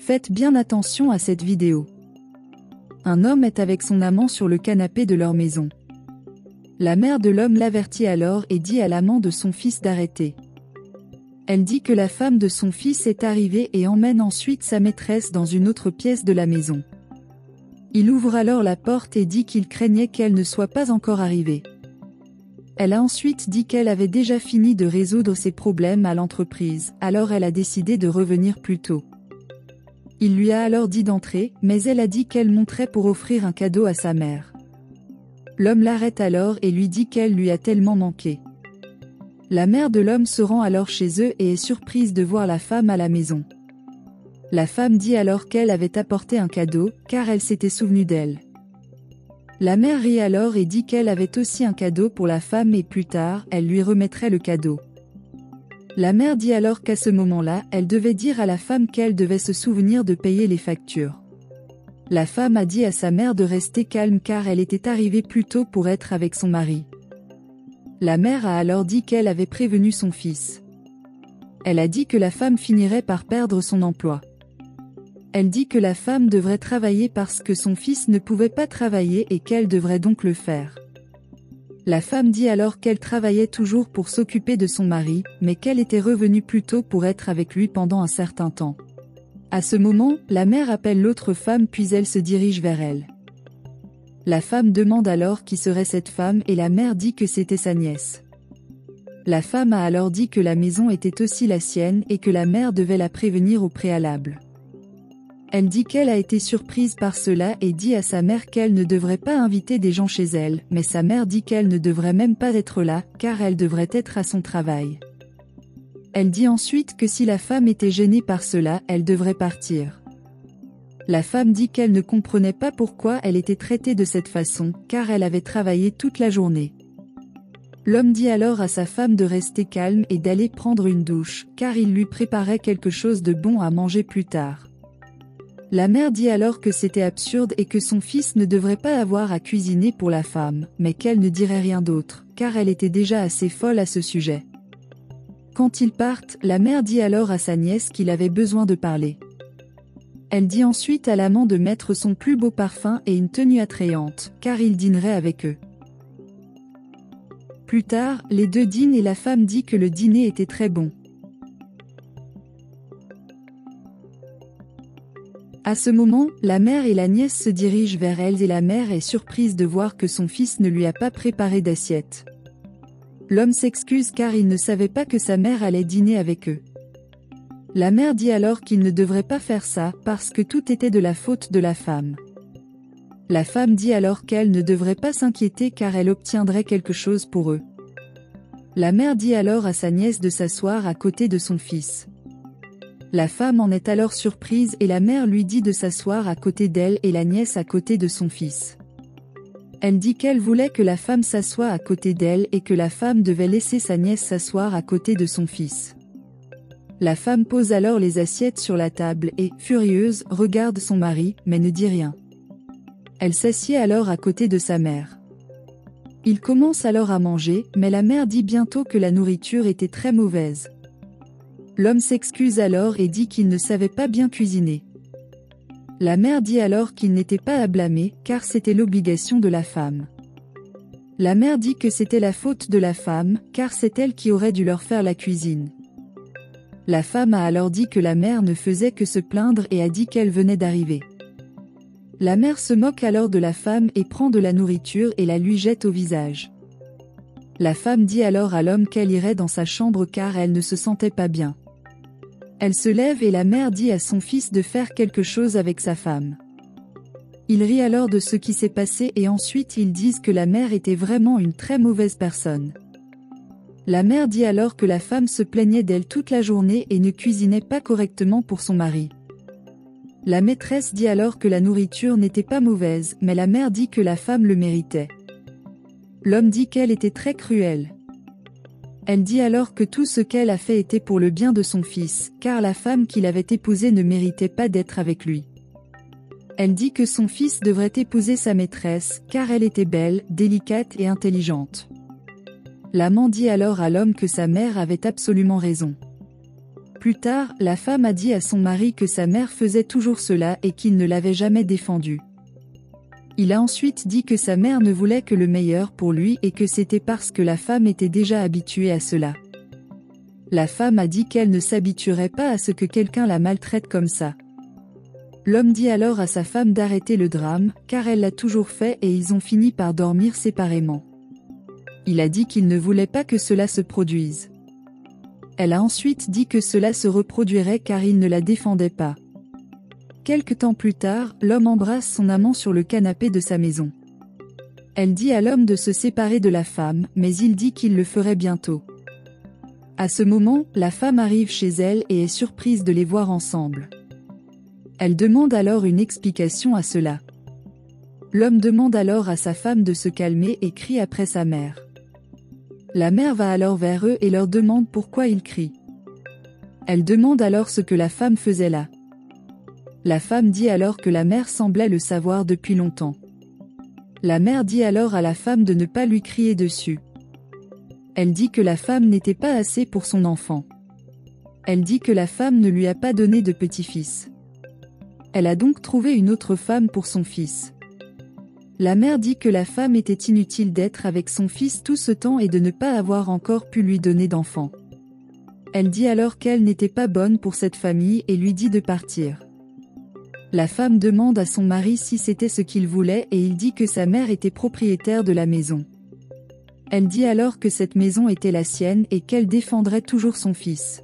Faites bien attention à cette vidéo. Un homme est avec son amant sur le canapé de leur maison. La mère de l'homme l'avertit alors et dit à l'amant de son fils d'arrêter. Elle dit que la femme de son fils est arrivée et emmène ensuite sa maîtresse dans une autre pièce de la maison. Il ouvre alors la porte et dit qu'il craignait qu'elle ne soit pas encore arrivée. Elle a ensuite dit qu'elle avait déjà fini de résoudre ses problèmes à l'entreprise, alors elle a décidé de revenir plus tôt. Il lui a alors dit d'entrer, mais elle a dit qu'elle monterait pour offrir un cadeau à sa mère. L'homme l'arrête alors et lui dit qu'elle lui a tellement manqué. La mère de l'homme se rend alors chez eux et est surprise de voir la femme à la maison. La femme dit alors qu'elle avait apporté un cadeau, car elle s'était souvenue d'elle. La mère rit alors et dit qu'elle avait aussi un cadeau pour la femme et plus tard, elle lui remettrait le cadeau. La mère dit alors qu'à ce moment-là, elle devait dire à la femme qu'elle devait se souvenir de payer les factures. La femme a dit à sa mère de rester calme car elle était arrivée plus tôt pour être avec son mari. La mère a alors dit qu'elle avait prévenu son fils. Elle a dit que la femme finirait par perdre son emploi. Elle dit que la femme devrait travailler parce que son fils ne pouvait pas travailler et qu'elle devrait donc le faire. La femme dit alors qu'elle travaillait toujours pour s'occuper de son mari, mais qu'elle était revenue plus tôt pour être avec lui pendant un certain temps. À ce moment, la mère appelle l'autre femme puis elle se dirige vers elle. La femme demande alors qui serait cette femme et la mère dit que c'était sa nièce. La femme a alors dit que la maison était aussi la sienne et que la mère devait la prévenir au préalable. Elle dit qu'elle a été surprise par cela et dit à sa mère qu'elle ne devrait pas inviter des gens chez elle, mais sa mère dit qu'elle ne devrait même pas être là, car elle devrait être à son travail. Elle dit ensuite que si la femme était gênée par cela, elle devrait partir. La femme dit qu'elle ne comprenait pas pourquoi elle était traitée de cette façon, car elle avait travaillé toute la journée. L'homme dit alors à sa femme de rester calme et d'aller prendre une douche, car il lui préparait quelque chose de bon à manger plus tard. La mère dit alors que c'était absurde et que son fils ne devrait pas avoir à cuisiner pour la femme, mais qu'elle ne dirait rien d'autre, car elle était déjà assez folle à ce sujet. Quand ils partent, la mère dit alors à sa nièce qu'il avait besoin de parler. Elle dit ensuite à l'amant de mettre son plus beau parfum et une tenue attrayante, car il dînerait avec eux. Plus tard, les deux dînent et la femme dit que le dîner était très bon. À ce moment, la mère et la nièce se dirigent vers elles et la mère est surprise de voir que son fils ne lui a pas préparé d'assiette. L'homme s'excuse car il ne savait pas que sa mère allait dîner avec eux. La mère dit alors qu'il ne devrait pas faire ça parce que tout était de la faute de la femme. La femme dit alors qu'elle ne devrait pas s'inquiéter car elle obtiendrait quelque chose pour eux. La mère dit alors à sa nièce de s'asseoir à côté de son fils. La femme en est alors surprise et la mère lui dit de s'asseoir à côté d'elle et la nièce à côté de son fils. Elle dit qu'elle voulait que la femme s'assoie à côté d'elle et que la femme devait laisser sa nièce s'asseoir à côté de son fils. La femme pose alors les assiettes sur la table et, furieuse, regarde son mari, mais ne dit rien. Elle s'assied alors à côté de sa mère. Ils commencent alors à manger, mais la mère dit bientôt que la nourriture était très mauvaise. L'homme s'excuse alors et dit qu'il ne savait pas bien cuisiner. La mère dit alors qu'il n'était pas à blâmer, car c'était l'obligation de la femme. La mère dit que c'était la faute de la femme, car c'est elle qui aurait dû leur faire la cuisine. La femme a alors dit que la mère ne faisait que se plaindre et a dit qu'elle venait d'arriver. La mère se moque alors de la femme et prend de la nourriture et la lui jette au visage. La femme dit alors à l'homme qu'elle irait dans sa chambre car elle ne se sentait pas bien. Elle se lève et la mère dit à son fils de faire quelque chose avec sa femme. Il rit alors de ce qui s'est passé et ensuite ils disent que la mère était vraiment une très mauvaise personne. La mère dit alors que la femme se plaignait d'elle toute la journée et ne cuisinait pas correctement pour son mari. La maîtresse dit alors que la nourriture n'était pas mauvaise, mais la mère dit que la femme le méritait. L'homme dit qu'elle était très cruelle. Elle dit alors que tout ce qu'elle a fait était pour le bien de son fils, car la femme qu'il avait épousée ne méritait pas d'être avec lui. Elle dit que son fils devrait épouser sa maîtresse, car elle était belle, délicate et intelligente. L'amant dit alors à l'homme que sa mère avait absolument raison. Plus tard, la femme a dit à son mari que sa mère faisait toujours cela et qu'il ne l'avait jamais défendue. Il a ensuite dit que sa mère ne voulait que le meilleur pour lui et que c'était parce que la femme était déjà habituée à cela. La femme a dit qu'elle ne s'habituerait pas à ce que quelqu'un la maltraite comme ça. L'homme dit alors à sa femme d'arrêter le drame, car elle l'a toujours fait et ils ont fini par dormir séparément. Il a dit qu'il ne voulait pas que cela se produise. Elle a ensuite dit que cela se reproduirait car il ne la défendait pas. Quelque temps plus tard, l'homme embrasse son amant sur le canapé de sa maison. Elle dit à l'homme de se séparer de la femme, mais il dit qu'il le ferait bientôt. À ce moment, la femme arrive chez elle et est surprise de les voir ensemble. Elle demande alors une explication à cela. L'homme demande alors à sa femme de se calmer et crie après sa mère. La mère va alors vers eux et leur demande pourquoi ils crient. Elle demande alors ce que la femme faisait là. La femme dit alors que la mère semblait le savoir depuis longtemps. La mère dit alors à la femme de ne pas lui crier dessus. Elle dit que la femme n'était pas assez pour son enfant. Elle dit que la femme ne lui a pas donné de petit-fils. Elle a donc trouvé une autre femme pour son fils. La mère dit que la femme était inutile d'être avec son fils tout ce temps et de ne pas avoir encore pu lui donner d'enfant. Elle dit alors qu'elle n'était pas bonne pour cette famille et lui dit de partir. La femme demande à son mari si c'était ce qu'il voulait et il dit que sa mère était propriétaire de la maison. Elle dit alors que cette maison était la sienne et qu'elle défendrait toujours son fils.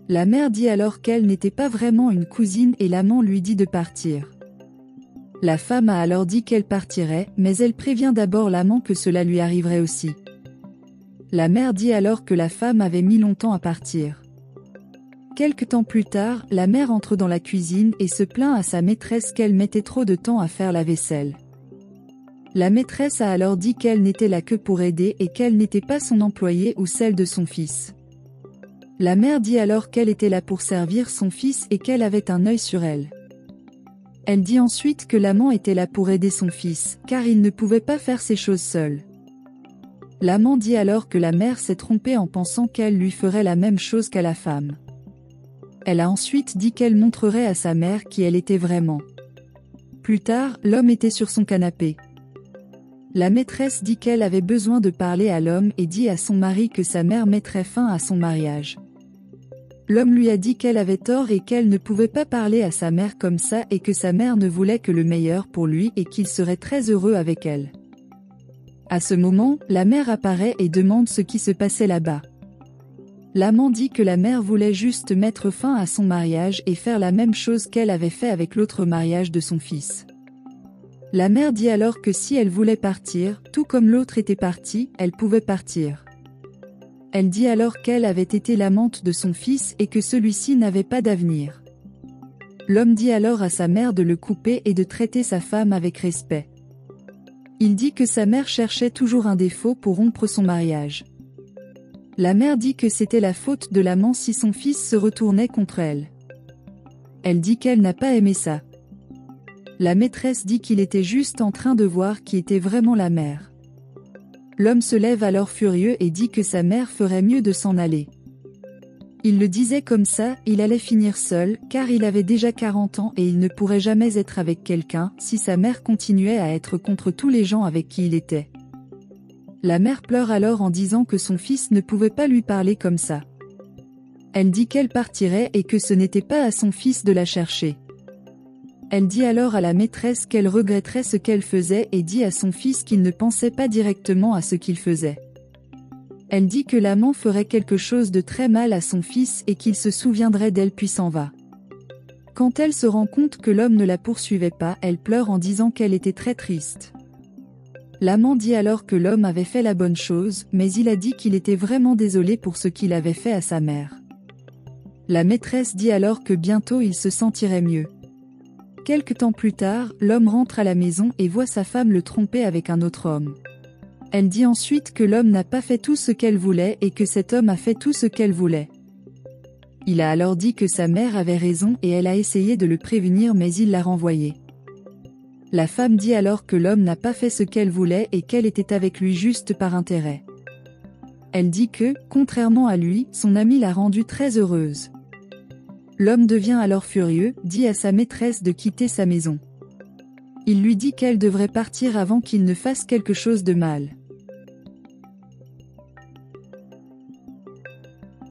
La mère dit alors qu'elle n'était pas vraiment une cousine et l'amant lui dit de partir. La femme a alors dit qu'elle partirait, mais elle prévient d'abord l'amant que cela lui arriverait aussi. La mère dit alors que la femme avait mis longtemps à partir. Quelque temps plus tard, la mère entre dans la cuisine et se plaint à sa maîtresse qu'elle mettait trop de temps à faire la vaisselle. La maîtresse a alors dit qu'elle n'était là que pour aider et qu'elle n'était pas son employée ou celle de son fils. La mère dit alors qu'elle était là pour servir son fils et qu'elle avait un œil sur elle. Elle dit ensuite que l'amant était là pour aider son fils, car il ne pouvait pas faire ces choses seul. L'amant dit alors que la mère s'est trompée en pensant qu'elle lui ferait la même chose qu'à la femme. Elle a ensuite dit qu'elle montrerait à sa mère qui elle était vraiment. Plus tard, l'homme était sur son canapé. La maîtresse dit qu'elle avait besoin de parler à l'homme et dit à son mari que sa mère mettrait fin à son mariage. L'homme lui a dit qu'elle avait tort et qu'elle ne pouvait pas parler à sa mère comme ça et que sa mère ne voulait que le meilleur pour lui et qu'il serait très heureux avec elle. À ce moment, la mère apparaît et demande ce qui se passait là-bas. L'amant dit que la mère voulait juste mettre fin à son mariage et faire la même chose qu'elle avait fait avec l'autre mariage de son fils. La mère dit alors que si elle voulait partir, tout comme l'autre était parti, elle pouvait partir. Elle dit alors qu'elle avait été l'amante de son fils et que celui-ci n'avait pas d'avenir. L'homme dit alors à sa mère de le couper et de traiter sa femme avec respect. Il dit que sa mère cherchait toujours un défaut pour rompre son mariage. La mère dit que c'était la faute de l'amant si son fils se retournait contre elle. Elle dit qu'elle n'a pas aimé ça. La maîtresse dit qu'il était juste en train de voir qui était vraiment la mère. L'homme se lève alors furieux et dit que sa mère ferait mieux de s'en aller. Il le disait comme ça, il allait finir seul, car il avait déjà 40 ans et il ne pourrait jamais être avec quelqu'un si sa mère continuait à être contre tous les gens avec qui il était. La mère pleure alors en disant que son fils ne pouvait pas lui parler comme ça. Elle dit qu'elle partirait et que ce n'était pas à son fils de la chercher. Elle dit alors à la maîtresse qu'elle regretterait ce qu'elle faisait et dit à son fils qu'il ne pensait pas directement à ce qu'il faisait. Elle dit que l'amant ferait quelque chose de très mal à son fils et qu'il se souviendrait d'elle puis s'en va. Quand elle se rend compte que l'homme ne la poursuivait pas, elle pleure en disant qu'elle était très triste. L'amant dit alors que l'homme avait fait la bonne chose, mais il a dit qu'il était vraiment désolé pour ce qu'il avait fait à sa mère. La maîtresse dit alors que bientôt il se sentirait mieux. Quelque temps plus tard, l'homme rentre à la maison et voit sa femme le tromper avec un autre homme. Elle dit ensuite que l'homme n'a pas fait tout ce qu'elle voulait et que cet homme a fait tout ce qu'elle voulait. Il a alors dit que sa mère avait raison et elle a essayé de le prévenir mais il l'a renvoyé. La femme dit alors que l'homme n'a pas fait ce qu'elle voulait et qu'elle était avec lui juste par intérêt. Elle dit que, contrairement à lui, son amie l'a rendue très heureuse. L'homme devient alors furieux, dit à sa maîtresse de quitter sa maison. Il lui dit qu'elle devrait partir avant qu'il ne fasse quelque chose de mal.